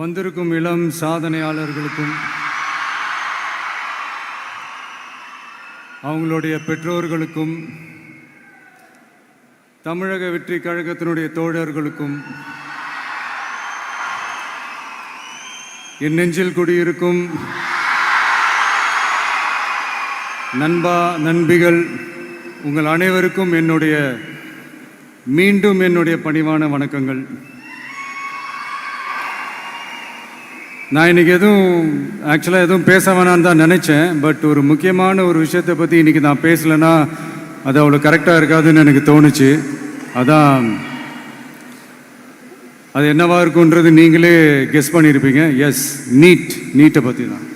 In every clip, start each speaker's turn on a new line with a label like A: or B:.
A: வந்திருக்கும் இளம் சாதனையாளர்களுக்கும் அவங்களுடைய பெற்றோர்களுக்கும் தமிழக வெற்றி கழகத்தினுடைய தோழர்களுக்கும் என் நெஞ்சில் குடியிருக்கும் நண்பா நண்பிகள் உங்கள் அனைவருக்கும் மீண்டும் என்னுடைய பணிவான வணக்கங்கள். நான் இன்றைக்கி எதுவும் பேச வேணான்னு தான் நினச்சேன். பட் ஒரு முக்கியமான ஒரு விஷயத்தை பற்றி இன்றைக்கி நான் பேசலைன்னா அது அவ்வளோ கரெக்டாக இருக்காதுன்னு எனக்கு தோணுச்சு. அதான் அது என்னவா இருக்குன்றது நீங்களே கெஸ் பண்ணியிருப்பீங்க. எஸ், நீட்டை பற்றி தான்.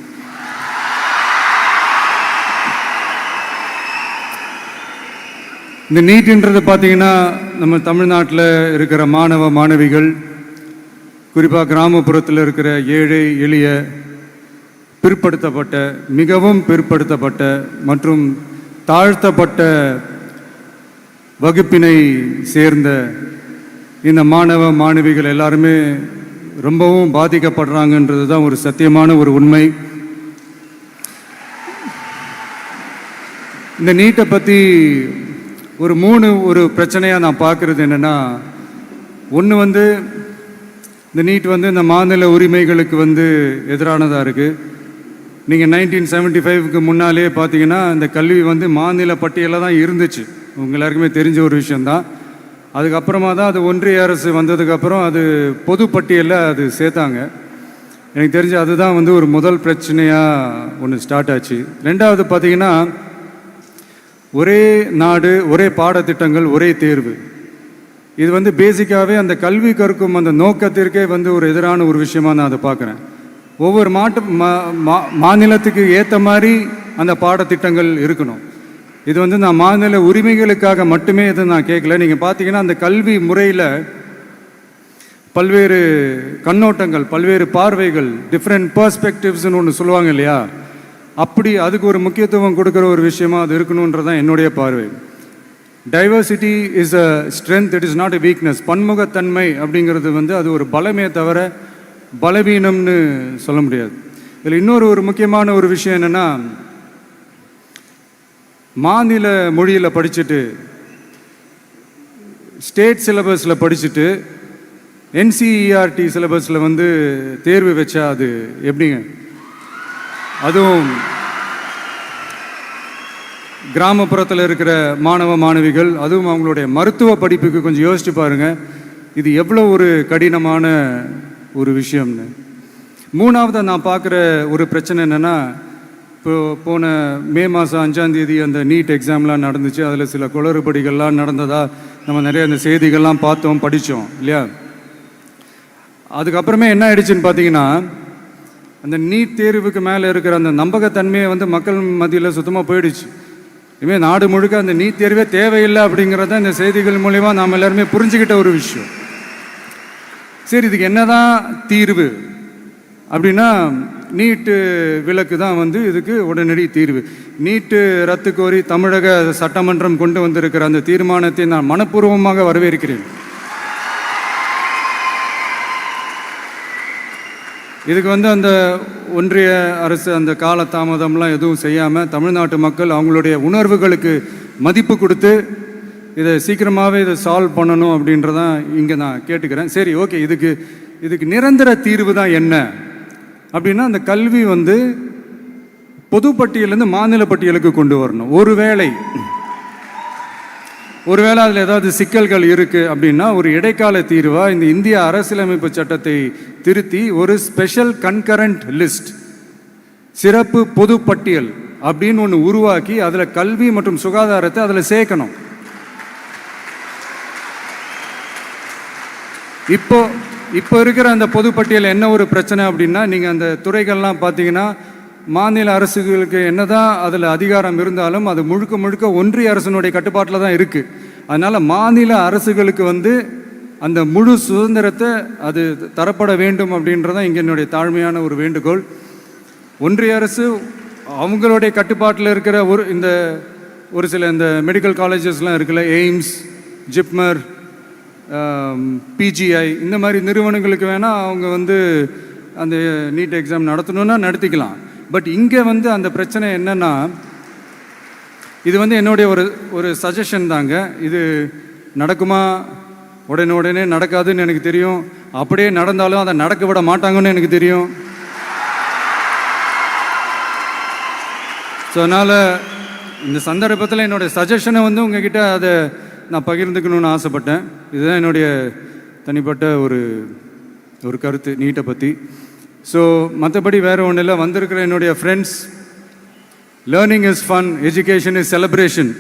A: இந்த நீட்டுன்றது பார்த்தீங்கன்னா நம்ம தமிழ்நாட்டில் இருக்கிற மாணவ மாணவிகள், குறிப்பாக கிராமப்புறத்தில் இருக்கிற ஏழை எளிய பிற்படுத்தப்பட்ட, மிகவும் பிற்படுத்தப்பட்ட மற்றும் தாழ்த்தப்பட்ட வகுப்பினை சேர்ந்த இந்த மாணவ மாணவிகள் எல்லாருமே ரொம்பவும் பாதிக்கப்படுறாங்கன்றது தான் ஒரு சத்தியமான ஒரு உண்மை. இந்த நீட்டை பற்றி ஒரு பிரச்சனையாக நான் பார்க்குறது என்னென்னா, ஒன்று இந்த நீட் இந்த மாநில உரிமைகளுக்கு எதிரானதாக இருக்குது. நீங்கள் 1975க்கு முன்னாலே பார்த்தீங்கன்னா இந்த கல்வி மாநில பட்டியலில் தான் இருந்துச்சு. உங்கள் எல்லாருக்குமே தெரிஞ்ச ஒரு விஷயந்தான். அதுக்கப்புறமா தான் அது ஒன்றிய அரசு வந்ததுக்கப்புறம் அது பொது பட்டியலில் அது சேர்த்தாங்க. எனக்கு தெரிஞ்சு அதுதான் ஒரு முதல் பிரச்சனையாக ஒன்று ஸ்டார்ட் ஆச்சு. ரெண்டாவது பார்த்தீங்கன்னா, ஒரே நாடு, ஒரே பாடத்திட்டங்கள், ஒரே தேர்வு. இது பேசிக்காகவே அந்த கல்வி கற்கும் அந்த நோக்கத்திற்கே ஒரு எதிரான ஒரு விஷயமா நான் அதை பார்க்குறேன். ஒவ்வொரு மாநிலத்துக்கு ஏற்ற மாதிரி அந்த பாடத்திட்டங்கள் இருக்கணும். இது நான் மாநில உரிமைகளுக்காக மட்டுமே இது நான் கேட்கல. நீங்கள் பார்த்தீங்கன்னா அந்த கல்வி முறையில் பல்வேறு கண்ணோட்டங்கள், பல்வேறு பார்வைகள், டிஃப்ரெண்ட் பர்ஸ்பெக்டிவ்ஸ்னு ஒன்று சொல்லுவாங்க இல்லையா, அப்படி அதுக்கு ஒரு முக்கியத்துவம் கொடுக்குற ஒரு விஷயமா அது இருக்கணுன்றதான் என்னுடைய பார்வை. Diversity is a strength, it is not a weakness. பன்முகத்தன்மை அப்படிங்கிறது அது ஒரு பலமே தவிர பலவீனம்னு சொல்ல முடியாது. இதில் இன்னொரு முக்கியமான ஒரு விஷயம் என்னென்னா, மாநில மொழியில் படிச்சுட்டு, ஸ்டேட் சிலபஸில் படிச்சுட்டு, NCERT சிலபஸில் தேர்வு வச்சா அது எப்படிங்க? அதுவும் கிராமப்புறத்தில் இருக்கிற மாணவ மாணவிகள், அதுவும் அவங்களுடைய மருத்துவ படிப்புக்கு கொஞ்சம் யோசிச்சு பாருங்கள், இது எவ்வளோ ஒரு கடினமான ஒரு விஷயம்னு. மூணாவது நான் பார்க்குற ஒரு பிரச்சனை என்னென்னா, போன மே மாதம் 5ஆம் தேதி அந்த நீட் எக்ஸாம்லாம் நடந்துச்சு. அதில் சில குளறுபடிகள்லாம் நடந்ததாக நம்ம நிறைய அந்த செய்திகள்லாம் பார்த்தோம், படித்தோம் இல்லையா. அதுக்கப்புறமே என்ன ஆயிடுச்சுன்னு பார்த்தீங்கன்னா, அந்த நீட் தேர்வுக்கு மேலே இருக்கிற அந்த நம்பகத்தன்மையை மக்கள் மத்தியில் சுத்தமாக போயிடுச்சு. இனிமேல் நாடு முழுக்க அந்த நீட் தேர்வே தேவையில்லை அப்படிங்கிறத இந்த செய்திகள் மூலிமா நாம் எல்லாருமே புரிஞ்சுக்கிட்ட ஒரு விஷயம். சரி, இதுக்கு என்னதான் தீர்வு அப்படின்னா, நீட்டு விலக்கு தான் இதுக்கு உடனடி தீர்வு. நீட்டு ரத்து கோரி தமிழக சட்டமன்றம் கொண்டு வந்திருக்கிற அந்த தீர்மானத்தை நான் மனப்பூர்வமாக வரவேற்கிறேன். இதுக்கு அந்த ஒன்றிய அரசு அந்த கால தாமதம்லாம் எதுவும் செய்யாமல் தமிழ்நாட்டு மக்கள் அவங்களுடைய உணர்வுகளுக்கு மதிப்பு கொடுத்து இதை சீக்கிரமாகவே இதை சால்வ் பண்ணணும் அப்படின்றதான் இங்கே நான் கேட்டுக்கிறேன். சரி, ஓகே, இதுக்கு நிரந்தர தீர்வு தான் என்ன அப்படின்னா, அந்த கல்வி பொது பட்டியலேருந்து மாநில பட்டியலுக்கு கொண்டு வரணும். ஒருவேளை அதில் ஏதாவது சிக்கல்கள் இருக்குது அப்படின்னா ஒரு இடைக்கால தீர்வாக இந்த இந்திய அரசியலமைப்பு சட்டத்தை திருத்தி ஒரு ஸ்பெஷல் கன்கரண்ட் லிஸ்ட், சிறப்பு பொது பட்டியல் அப்படின்னு ஒன்று உருவாக்கி அதில் கல்வி மற்றும் சுகாதாரத்தை அதில் சேர்க்கணும். இப்போ இருக்கிற அந்த பொது பட்டியல் என்ன ஒரு பிரச்சனை அப்படின்னா, நீங்கள் அந்த துறைகள்லாம் பார்த்தீங்கன்னா மாநில அரசுகளுக்கு என்னதான் அதில் அதிகாரம் இருந்தாலும் அது முழுக்க ஒன்றிய அரசினுடைய கட்டுப்பாட்டில் தான் இருக்குது. அதனால் மாநில அரசுகளுக்கு அந்த முழு சுதந்திரத்தை அது தரப்பட வேண்டும் அப்படின்றதான் இங்கே என்னுடைய தாழ்மையான ஒரு வேண்டுகோள். ஒன்றிய அரசு அவங்களுடைய கட்டுப்பாட்டில் இருக்கிற ஒரு சில இந்த மெடிக்கல் காலேஜஸ்லாம் இருக்குல்ல, எய்ம்ஸ், ஜிப்மர், பிஜிஐ இந்த மாதிரி நிறுவனங்களுக்கு வேணால் அவங்க அந்த நீட் எக்ஸாம் நடத்தணும்னா நடத்திக்கலாம். பட் இங்கே வந்து அந்த பிரச்சனை என்னன்னா, இது வந்து என்னுடைய ஒரு சஜஷன் தாங்க. இது நடக்குமா, உடனே நடக்காதுன்னு எனக்கு தெரியும். அப்படியே நடந்தாலும் அதை நடக்க விட மாட்டாங்கன்னு எனக்கு தெரியும். ஸோ அதனால் இந்த சந்தர்ப்பத்தில் என்னுடைய சஜஷனை வந்து உங்ககிட்ட அதை நான் பகிர்ந்துக்கணும்னு ஆசைப்பட்டேன். இதுதான் என்னுடைய தனிப்பட்ட ஒரு கருத்து நீட்டை பற்றி. ஸோ மற்றபடி வேறு ஒன்றும் இல்லை. வந்திருக்கிற என்னுடைய friends, learning is fun, education is celebration.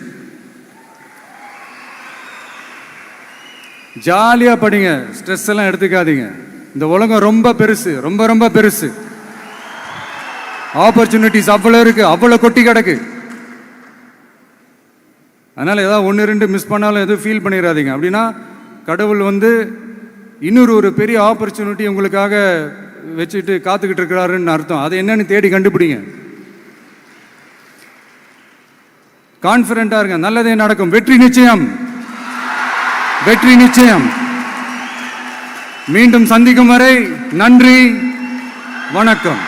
A: ஜாலியாக படிங்க, ஸ்ட்ரெஸ் எல்லாம் எடுத்துக்காதீங்க. இந்த உலகம் ரொம்ப பெருசு, ரொம்ப ரொம்ப பெருசு. ஆப்பர்ச்சுனிட்டிஸ் அவ்வளோ இருக்கு, அவ்வளோ கொட்டி கிடக்கு. அதனால் ஏதாவது 1-2 மிஸ் பண்ணாலும் எதுவும் ஃபீல் பண்ணிடாதீங்க. அப்படின்னா கடவுள் வந்து இன்னொரு பெரிய ஆப்பர்ச்சுனிட்டி உங்களுக்காக வச்சுட்டு காத்துக்கிட்டு இருக்கிறாருன்னு அர்த்தம். அது என்னன்னு தேடி கண்டுபிடிங்க. கான்ஃபிடென்ட்டாக இருங்க, நல்லதே நடக்கும். வெற்றி நிச்சயம், வெற்றி நிச்சயம். மீண்டும் சந்திக்கும் வரை நன்றி, வணக்கம்.